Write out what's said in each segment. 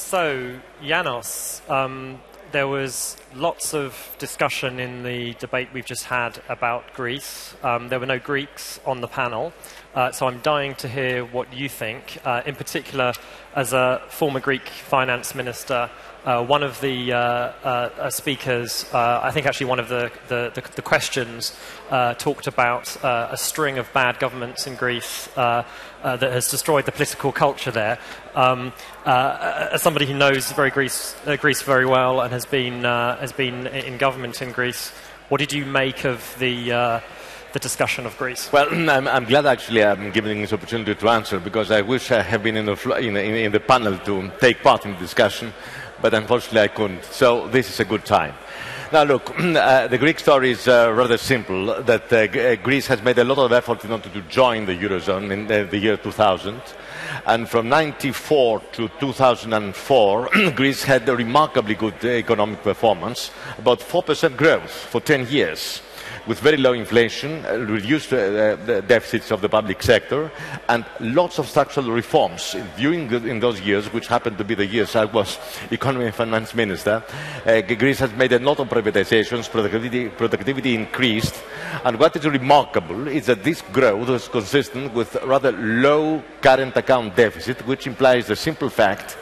So, Yannos, there was lots of discussion in the debate we've just had about Greece. There were no Greeks on the panel, so I'm dying to hear what you think. In particular, as a former Greek finance minister, one of the speakers, I think actually one of the questions, talked about a string of bad governments in Greece that has destroyed the political culture there. As somebody who knows Greece very well and has been in government in Greece, what did you make of the discussion of Greece? Well, I'm glad actually I'm given this opportunity to answer, because I wish I had been in the panel to take part in the discussion, but unfortunately I couldn't. So this is a good time. Now look, the Greek story is rather simple, that Greece has made a lot of effort in order to join the Eurozone in the year 2000. And from 1994 to 2004, Greece had a remarkably good economic performance, about 4% growth for 10 years, with very low inflation, reduced deficits of the public sector, and lots of structural reforms. In those years, which happened to be the years I was economy and finance minister, Greece has made a lot of privatizations, productivity increased, and what is remarkable is that this growth is consistent with rather low current account deficit, which implies the simple fact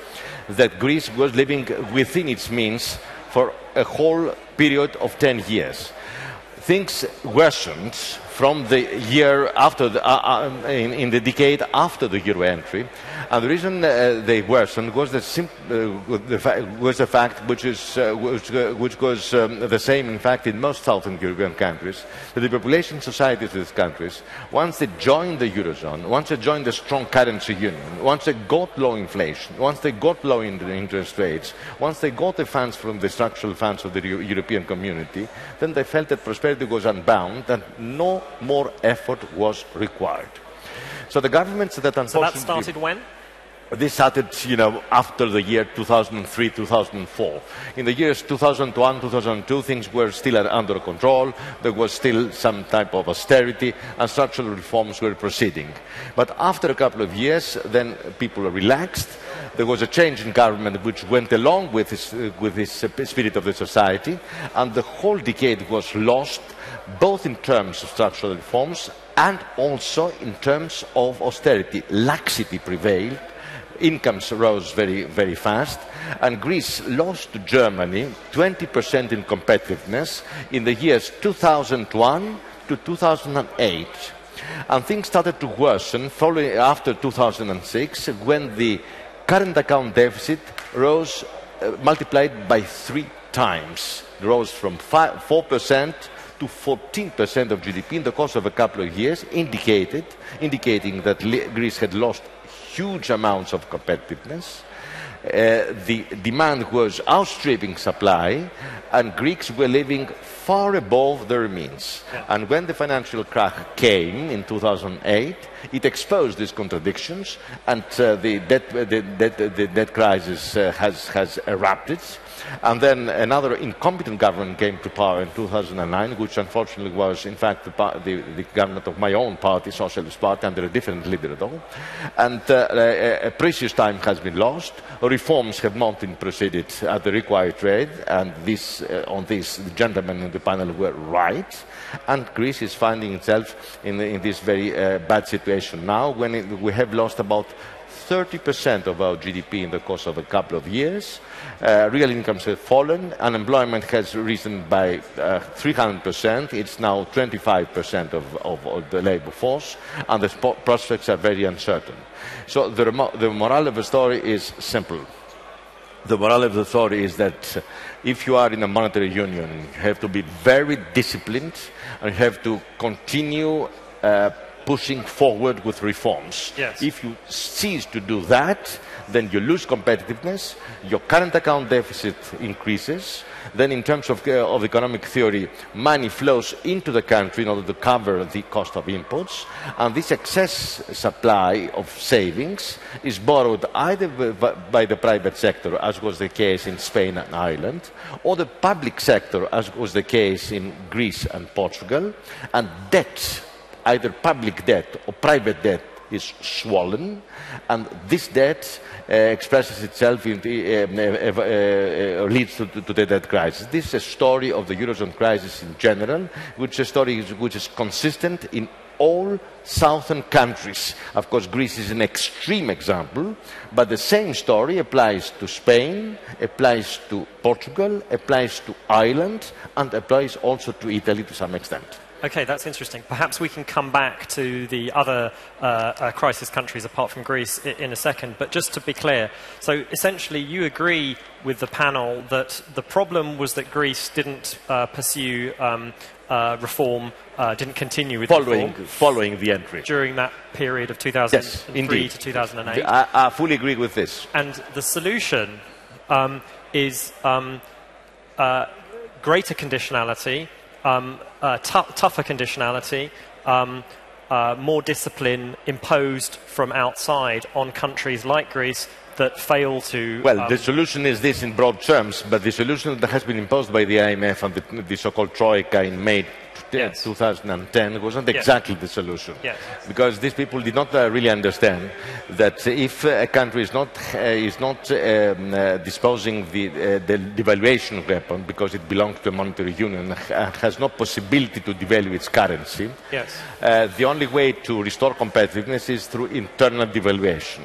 that Greece was living within its means for a whole period of 10 years. Things worsened from the year after, in the decade after the euro entry, and the reason they worsened was the fact, which was the same, in fact, in most Southern European countries, that the population societies of these countries, once they joined the eurozone, once they joined the strong currency union, once they got low inflation, once they got low interest rates, once they got the funds from the structural funds of the European community, then they felt that prosperity was unbound and no more effort was required. So the governments that unfortunately... So that started when? This started, after the year 2003, 2004. In the years 2001, 2002, things were still under control. There was still some type of austerity, and structural reforms were proceeding. But after a couple of years, then people relaxed. There was a change in government which went along with this spirit of the society, and the whole decade was lost, both in terms of structural reforms and also in terms of austerity. Laxity prevailed, incomes rose very, very fast, and Greece lost to Germany 20% in competitiveness in the years 2001 to 2008. And things started to worsen following after 2006, when the current account deficit rose, multiplied by 3 times. It rose from 4% to 14% of GDP in the course of a couple of years, indicating that Greece had lost huge amounts of competitiveness. The demand was outstripping supply, and Greeks were living far above their means. Yeah. And when the financial crash came in 2008, it exposed these contradictions, and the debt crisis has erupted. And then another incompetent government came to power in 2009, which unfortunately was, in fact, the government of my own party, Socialist Party, under a different leader though. And a precious time has been lost. Reforms have not been proceeded at the required rate, and on this, the gentlemen in the panel were right. And Greece is finding itself in this very bad situation now, when we have lost about 30% of our GDP in the course of a couple of years. Real incomes have fallen. Unemployment has risen by 300%. It's now 25% of the labour force, and the prospects are very uncertain. So the moral of the story is simple. The moral of the story is that if you are in a monetary union, you have to be very disciplined, and you have to continue pushing forward with reforms. Yes. If you cease to do that, then you lose competitiveness, your current account deficit increases, then in terms of economic theory, money flows into the country in order to cover the cost of imports, and this excess supply of savings is borrowed either by the private sector, as was the case in Spain and Ireland, or the public sector, as was the case in Greece and Portugal, and debt, either public debt or private debt, is swollen, and this debt expresses itself in leads to the debt crisis. This is a story of the Eurozone crisis in general, which is a story which is consistent in all southern countries. Of course, Greece is an extreme example, but the same story applies to Spain, applies to Portugal, applies to Ireland, and applies also to Italy to some extent. Okay, that's interesting. Perhaps we can come back to the other crisis countries apart from Greece in a second. But just to be clear, so essentially you agree with the panel that the problem was that Greece didn't pursue reform, didn't continue with following the entry during that period of 2003 to 2008. I fully agree with this. And the solution is greater conditionality, tougher conditionality, more discipline imposed from outside on countries like Greece that fail to... Well, the solution is this in broad terms, but the solution that has been imposed by the IMF and the so-called Troika in May 2010 wasn't exactly the solution. Yes. Because these people did not really understand that if a country is not disposing the devaluation weapon because it belongs to a monetary union and has no possibility to devalue its currency, the only way to restore competitiveness is through internal devaluation.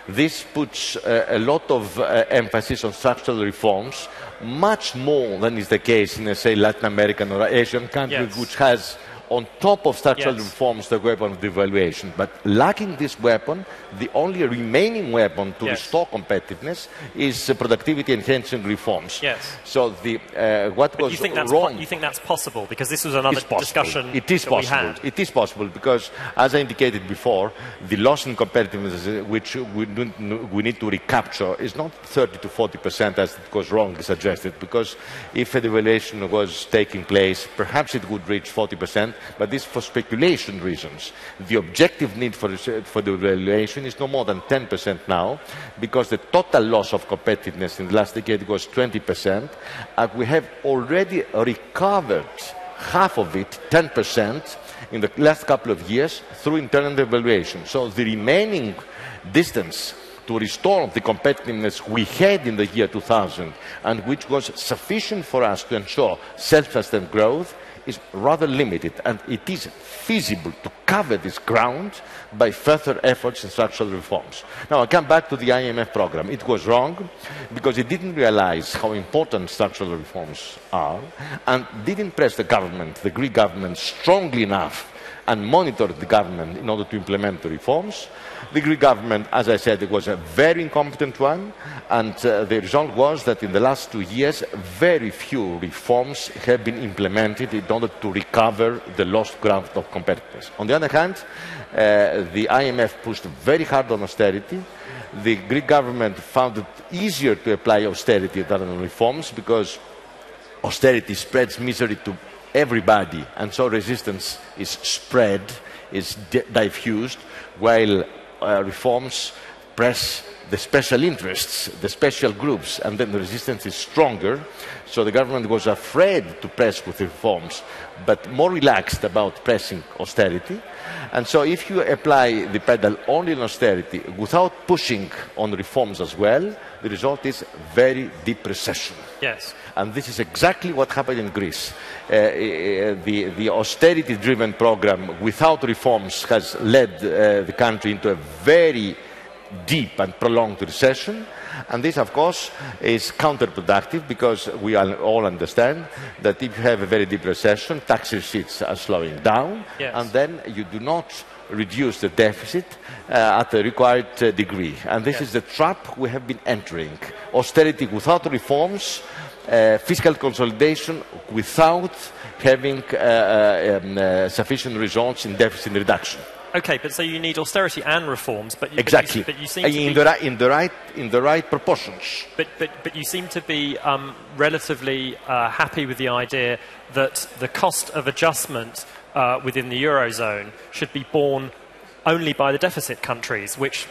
This puts a lot of emphasis on structural reforms, much more than is the case in, say, Latin American or Asian countries, which has, on top of structural reforms, the weapon of devaluation. But lacking this weapon, the only remaining weapon to restore competitiveness is productivity-enhancing reforms. So what was wrong... You think that's possible? Because this was another discussion It is possible. It is possible because, as I indicated before, the loss in competitiveness which we need to recapture is not 30 to 40% as it was wrongly suggested, because if a devaluation was taking place, perhaps it would reach 40%, but this for speculation reasons. The objective need for devaluation is no more than 10% now, because the total loss of competitiveness in the last decade was 20%, and we have already recovered half of it, 10%, in the last couple of years through internal devaluation. So the remaining distance to restore the competitiveness we had in the year 2000 and which was sufficient for us to ensure self-sustained growth is rather limited, and it is feasible to cover this ground by further efforts in structural reforms. Now, I come back to the IMF program. It was wrong because it didn't realize how important structural reforms are and didn't press the government, the Greek government, strongly enough and monitored the government in order to implement the reforms. The Greek government, as I said, it was a very incompetent one, and the result was that in the last 2 years, very few reforms have been implemented in order to recover the lost ground of competitiveness. On the other hand, the IMF pushed very hard on austerity. The Greek government found it easier to apply austerity than on reforms because austerity spreads misery to everybody, and so resistance is spread, is diffused, while reforms press the special interests, the special groups, and then the resistance is stronger. So the government was afraid to press with reforms, but more relaxed about pressing austerity. And so if you apply the pedal only on austerity without pushing on reforms as well, the result is very deep recession. Yes. And this is exactly what happened in Greece. The austerity-driven program without reforms has led the country into a very deep and prolonged recession. And this, of course, is counterproductive because we all understand that if you have a very deep recession, tax receipts are slowing down, and then you do not reduce the deficit at the required degree. And this is the trap we have been entering. Austerity without reforms, fiscal consolidation without having sufficient results in deficit reduction. Okay, but so you need austerity and reforms, but you seem to be in the right proportions. But you seem to be relatively happy with the idea that the cost of adjustment within the Eurozone should be borne only by the deficit countries, which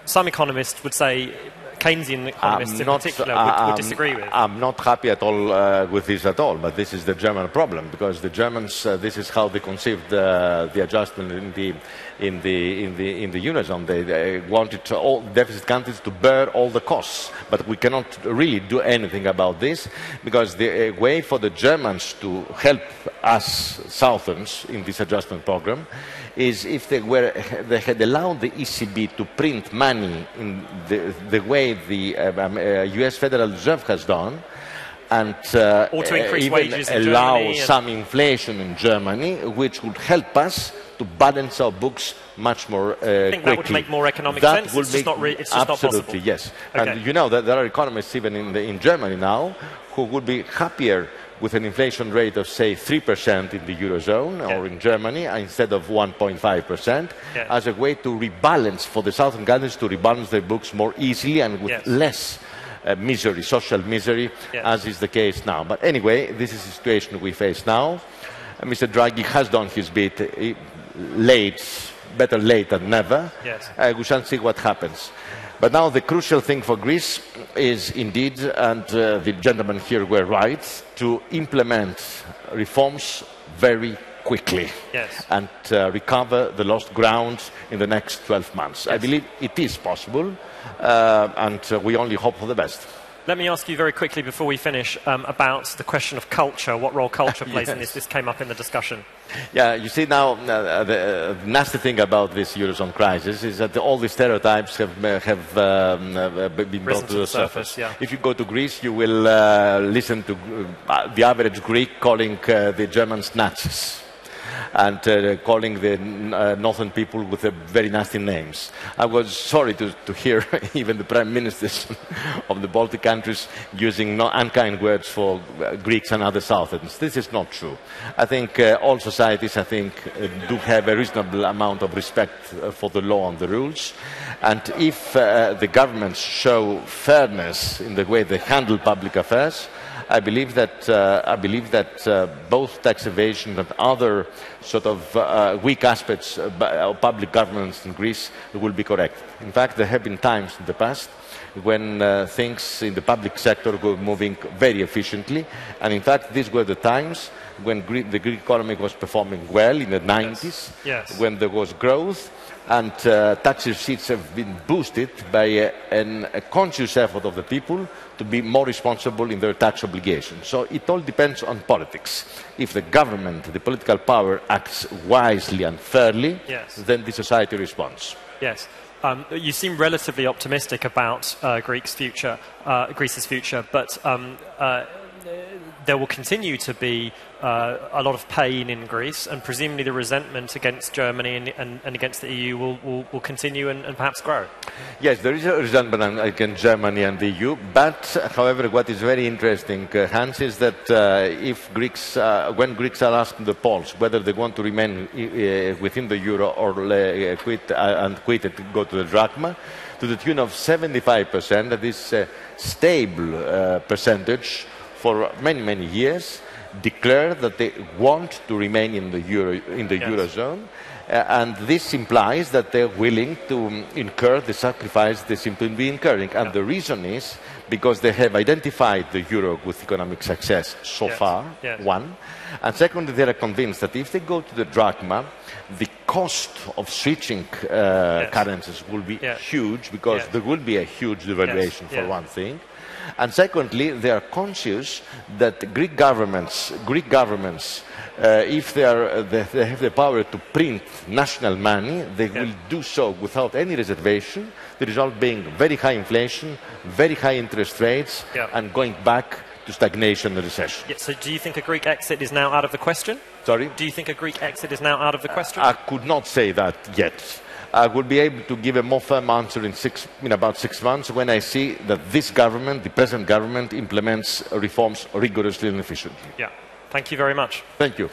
some economists would say Keynesian economists in particular would disagree with. I'm not happy at all with this at all, but this is the German problem, because the Germans, this is how they conceived the adjustment in the Eurozone. They wanted all deficit countries to bear all the costs, but we cannot really do anything about this, because the way for the Germans to help us Southerns in this adjustment program is if they had allowed the ECB to print money in the way the US Federal Reserve has done, and or to increase even wages in allow Germany some inflation in Germany, which would help us to balance our books much more quickly. I think that would make more economic sense. It's just not absolutely, possible. Yes. Okay. And you know that there are economists even in Germany now who would be happier with an inflation rate of, say, 3% in the Eurozone or in Germany instead of 1.5%, as a way to rebalance, for the southern countries to rebalance their books more easily and with less misery, social misery, as is the case now. But anyway, this is the situation we face now. Mr. Draghi has done his bit, better late than never. We shall see what happens. But now the crucial thing for Greece is indeed, and the gentlemen here were right, to implement reforms very quickly and recover the lost ground in the next 12 months. I believe it is possible, and we only hope for the best. Let me ask you very quickly before we finish about the question of culture, what role culture plays in this. This came up in the discussion. Yeah, you see now, the nasty thing about this Eurozone crisis is that all the stereotypes have been brought to the surface. If you go to Greece, you will listen to the average Greek calling the Germans Nazis, and calling the northern people with very nasty names. I was sorry to hear even the prime ministers of the Baltic countries using unkind words for Greeks and other Southerns. This is not true. I think all societies, do have a reasonable amount of respect for the law and the rules. And if the governments show fairness in the way they handle public affairs, I believe that both tax evasion and other sort of weak aspects of public governance in Greece will be corrected. In fact, there have been times in the past when things in the public sector were moving very efficiently, and in fact these were the times when the Greek economy was performing well in the 90s, when there was growth, and tax receipts have been boosted by a conscious effort of the people to be more responsible in their tax obligations. So it all depends on politics. If the government, the political power, acts wisely and fairly, then the society responds. Yes. You seem relatively optimistic about Greece's future, but there will continue to be a lot of pain in Greece, and presumably the resentment against Germany and against the EU will continue and perhaps grow. Yes, there is a resentment against Germany and the EU, but, however, what is very interesting, Hans, is that if Greeks, when Greeks are asked in the polls whether they want to remain within the euro or quit and go to the drachma, to the tune of 75%, that is a stable percentage for many, many years, declare that they want to remain in the Eurozone, and this implies that they're willing to incur the sacrifice they seem to be incurring. And the reason is because they have identified the euro with economic success so far, one, and secondly, they are convinced that if they go to the drachma, the cost of switching currencies will be huge, because there will be a huge devaluation for one thing. And secondly, they are conscious that Greek governments, if they have the power to print national money, they will do so without any reservation, the result being very high inflation, very high interest rates, and going back to stagnation and recession. So do you think a Greek exit is now out of the question? Sorry? Do you think a Greek exit is now out of the question? I could not say that yet. I will be able to give a more firm answer in about 6 months, when I see that this government, the present government, implements reforms rigorously and efficiently. Thank you very much. Thank you.